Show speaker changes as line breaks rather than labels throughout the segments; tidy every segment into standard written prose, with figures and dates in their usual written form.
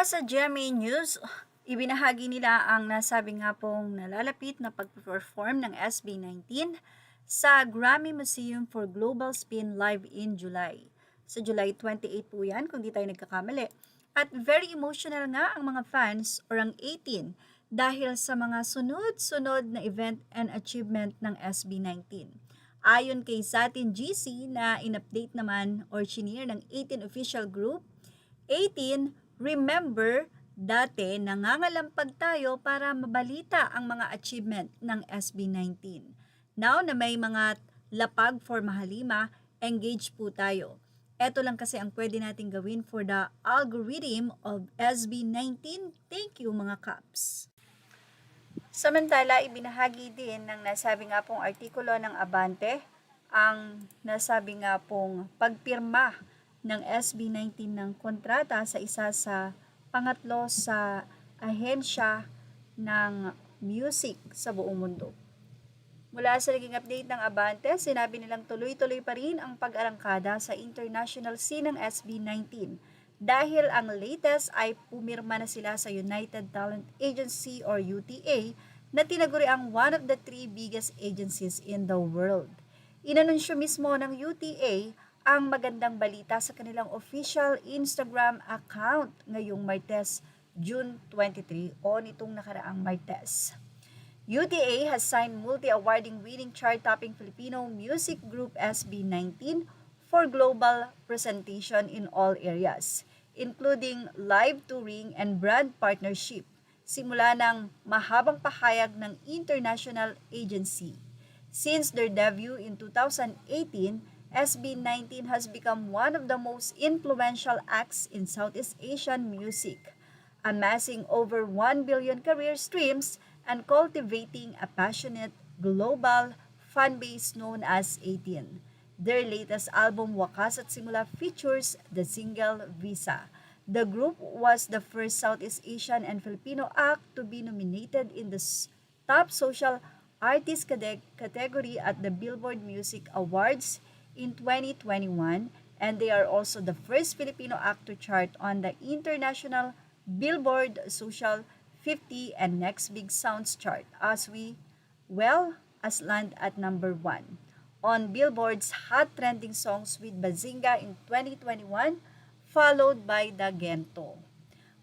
Sa GMA News, ibinahagi nila ang nasabi nga pong nalalapit na pag-perform ng SB19 sa Grammy Museum for Global Spin live in July. Sa July 28 po yan, kung di tayo nagkakamali. At very emotional nga ang mga fans or ang 18 dahil sa mga sunod-sunod na event and achievement ng SB19. Ayon kay Satin GC na in-update naman or shinare ng 18 official group, 18, remember, dati nangangalampag tayo para mabalita ang mga achievement ng SB19. Now na may mga lapag for Mahalima, engage po tayo. Ito lang kasi ang pwede natin gawin for the algorithm of SB19. Thank you mga Kaps. Samantala, ibinahagi din ng nasabi nga pong artikulo ng Abante ang nasabi nga pong pagpirma ng SB19 ng kontrata sa isa sa pangatlo sa ahensya ng music sa buong mundo. Mula sa naging update ng Abante, sinabi nilang tuloy-tuloy pa rin ang pag-arangkada sa international scene ng SB19 dahil ang latest ay pumirma na sila sa United Talent Agency or UTA na tinaguri ang one of the three biggest agencies in the world. Inanunsyo mismo ng UTA ang magandang balita sa kanilang official Instagram account ngayong Martes, June 23 o nitong nakaraang Martes. UTA has signed multi-awarding winning chart-topping Filipino music group SB19 for global presentation in all areas, including live touring and brand partnership, simula ng mahabang pahayag ng international agency. Since their debut in 2018, SB19 has become one of the most influential acts in Southeast Asian music, amassing over 1 billion career streams and cultivating a passionate global fan base known as 18. Their latest album, Wakas at Simula, features the single Visa. The group was the first Southeast Asian and Filipino act to be nominated in the Top Social Artist category at the Billboard Music Awards in 2021, and they are also the first Filipino act to chart on the International Billboard Social 50 and Next Big Sounds chart as land at number 1 on Billboard's Hot Trending Songs with Bazinga in 2021, followed by the Gento.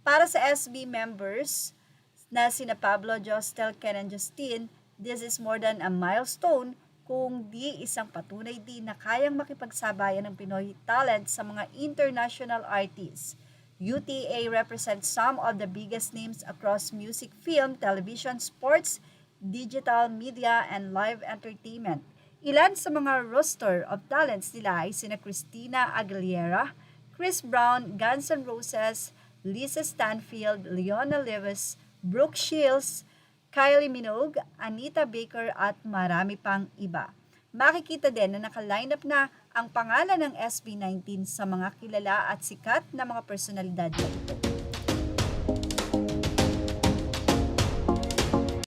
Para sa SB members na sina Pablo, Jostel, Ken, and Justine, this is more than a milestone kung di isang patunay din na kayang makipagsabayan ng Pinoy talent sa mga international artists. UTA represents some of the biggest names across music, film, television, sports, digital media, and live entertainment. Ilan sa mga roster of talents nila ay sina Christina Aguilera, Chris Brown, Guns N' Roses, Lisa Stanfield, Leona Lewis, Brooke Shields, Kylie Minogue, Anita Baker at marami pang iba. Makikita din na naka-line up na ang pangalan ng SB19 sa mga kilala at sikat na mga personalidad.